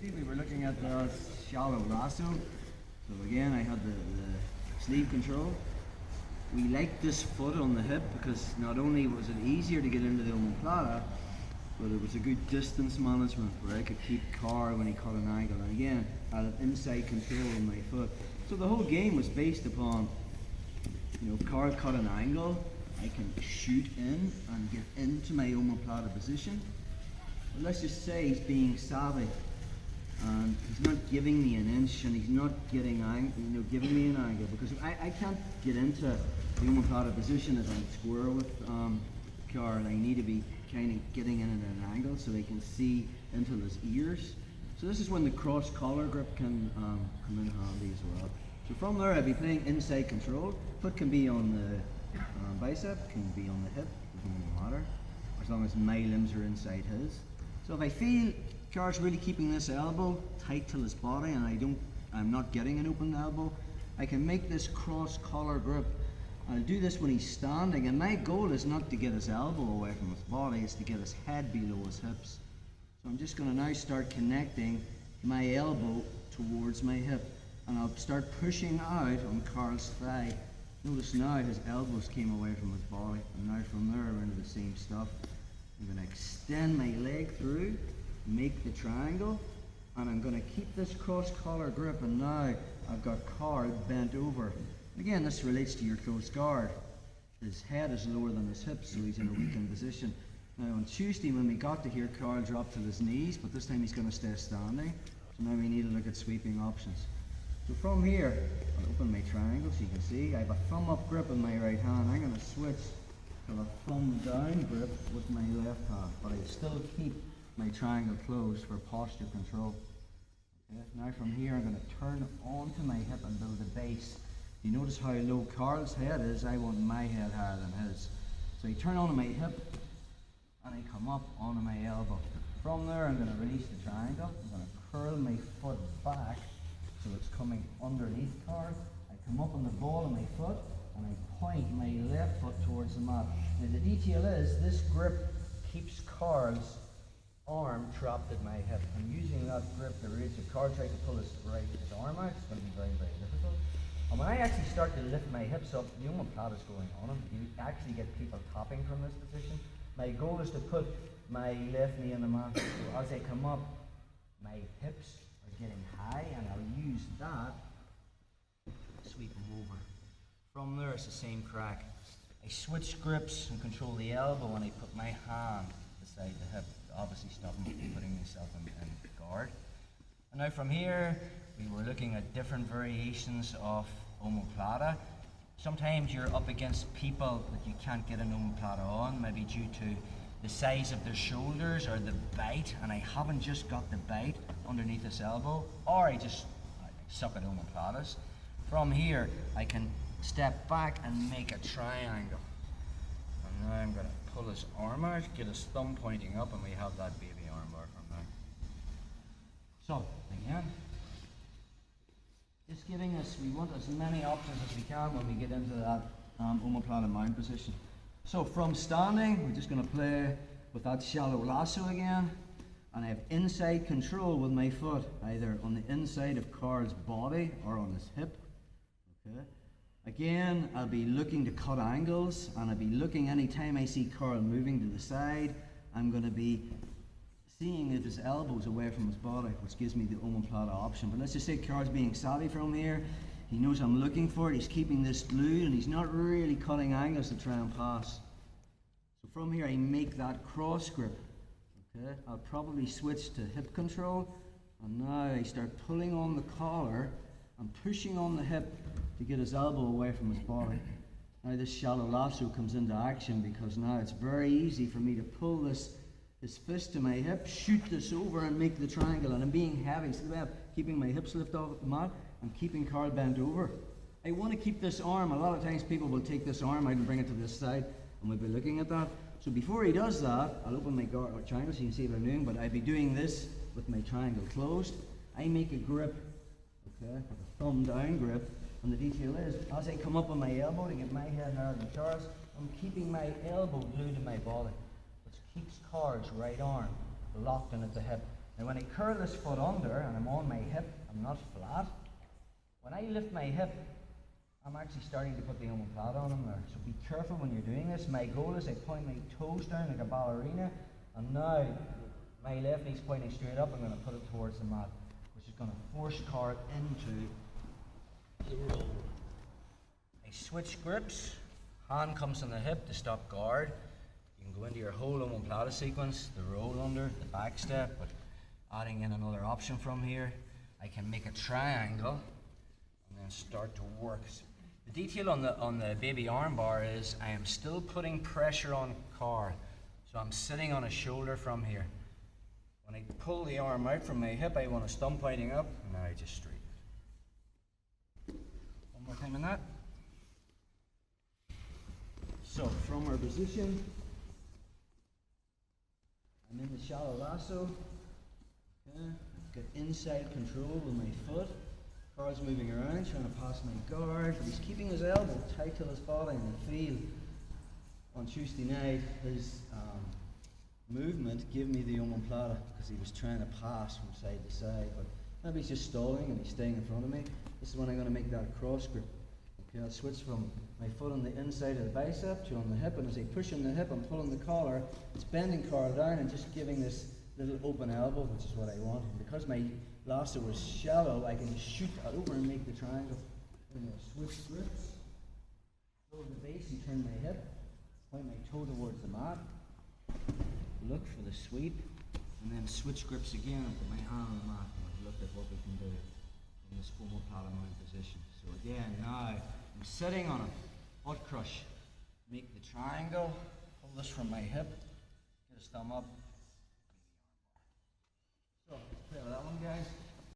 Tuesday we were looking at the shallow lasso. So again, I had the sleeve control. We liked this foot on the hip because not only was it easier to get into the omoplata, but it was a good distance management where I could keep Carl when he cut an angle. And again, I had inside control on my foot. So the whole game was based upon, Carl cut an angle, I can shoot in and get into my omoplata position. But let's just say he's being savvy and he's not giving me an inch and he's not giving me an angle, because I can't get into the omoplata position if I'm square with Carl. I need to be kind of getting in at an angle so they can see into his ears. So this is when the cross collar grip can come in handy as well. So from there I'll be playing inside control. Foot can be on the bicep, can be on the hip, doesn't matter, as long as my limbs are inside his. So if I feel Carl's really keeping this elbow tight to his body and I'm not getting an open elbow, I can make this cross collar grip. I'll do this when he's standing, and my goal is not to get his elbow away from his body, it's to get his head below his hips. So I'm just going to now start connecting my elbow towards my hip, and I'll start pushing out on Carl's thigh. Notice now his elbows came away from his body, and now from there we're into the same stuff. I'm going to extend my leg through, make the triangle, and I'm going to keep this cross collar grip, and now I've got Carl bent over. Again, this relates to your close guard. His head is lower than his hips, so he's in a weakened position. Now on Tuesday when we got to here, Carl dropped to his knees, but this time he's going to stay standing. So now we need to look at sweeping options. So from here, I'll open my triangle so you can see. I have a thumb up grip in my right hand. I'm going to switch to a thumb down grip with my left hand, but I still keep my triangle closed for posture control. Okay. Now from here I'm going to turn onto my hip and build a base. You notice how low Carl's head is. I want my head higher than his. So I turn onto my hip and I come up onto my elbow. From there I'm going to release the triangle. I'm going to curl my foot back so it's coming underneath Carl. I come up on the ball of my foot and I point my left foot towards the mat. Now the detail is this grip keeps Carl's arm trapped at my hip. I'm using that grip to release. If Carl tries to pull his arm out, it's going to be very, very difficult. And when I actually start to lift my hips up, the omoplata is going on him. You actually get people tapping from this position. My goal is to put my left knee on the mat. So as I come up, my hips are getting high, and I'll use that to sweep them over. From there, it's the same crack. I switch grips and control the elbow, and I put my hand beside the hip, obviously stop me from putting myself in guard. And now from here, we were looking at different variations of omoplata. Sometimes you're up against people that you can't get an omoplata on, maybe due to the size of their shoulders or the bite, and I haven't just got the bite underneath this elbow, or I suck at omoplatas. From here, I can step back and make a triangle. And now I'm going to pull his arm out, get his thumb pointing up, and we have that baby arm bar from there. So, again, just giving us, we want as many options as we can when we get into that omoplata mount position. So from standing, we're just going to play with that shallow lasso again, and I have inside control with my foot, either on the inside of Carl's body or on his hip. Okay. Again, I'll be looking to cut angles, and I'll be looking anytime I see Carl moving to the side, I'm going to be seeing if his elbow's away from his body, which gives me the omoplata option. But let's just say Carl's being savvy from here. He knows I'm looking for it, he's keeping this glued, and he's not really cutting angles to try and pass. So from here I make that cross grip. Okay, I'll probably switch to hip control, and now I start pulling on the collar and pushing on the hip to get his elbow away from his body. Now this shallow lasso comes into action because now it's very easy for me to pull his fist to my hip, shoot this over and make the triangle, and I'm being heavy. See the way I'm keeping my hips lift off the mat? I'm keeping Carl bent over. I want to keep this arm. A lot of times people will take this arm out and bring it to this side, and we'll be looking at that. So before he does that, I'll open my triangle so you can see what I'm doing, but I'll be doing this with my triangle closed. I make a grip, okay, a thumb down grip, and the detail is, as I come up on my elbow to get my head higher than Carl's, I'm keeping my elbow glued to my body, which keeps Carl's right arm locked in at the hip. Now when I curl this foot under and I'm on my hip, I'm not flat. When I lift my hip, I'm actually starting to put the omoplata on there. So be careful when you're doing this. My goal is I point my toes down like a ballerina, and now my left knee's pointing straight up. I'm going to put it towards the mat, which is going to force Carl into the roll. I switch grips. Hand comes on the hip to stop guard. You can go into your whole omoplata sequence, the roll under, the back step, but adding in another option from here, I can make a triangle and then start to work. The detail on the baby arm bar is I am still putting pressure on Carl. So I'm sitting on his shoulder from here. When I pull the arm out from my hip, I want his thumb pointing up, and now I just straighten it. One more time on that. So from our position, I'm in the shallow lasso. Okay. I've got inside control with my foot. Carl's moving around, trying to pass my guard, but he's keeping his elbow tight to his body. And I feel on Tuesday night his movement gave me the omoplata because he was trying to pass from side to side. But maybe he's just stalling and he's staying in front of me. This is when I'm going to make that cross grip. Okay, I'll switch from my foot on the inside of the bicep to on the hip, and as I push on the hip, I'm pulling the collar. It's bending Carl down and just giving this little open elbow, which is what I want. And because my lasso was shallow, I can just shoot that over and make the triangle. I'm going to switch grips, lower the base and turn my hip, point my toe towards the mat, look for the sweep, and then switch grips again and put my hand on the mat and look at what we can do in this omoplata mount position. So again, now I'm sitting on a butt crush, make the triangle, pull this from my hip, get his thumb up. So let's play with that one, guys.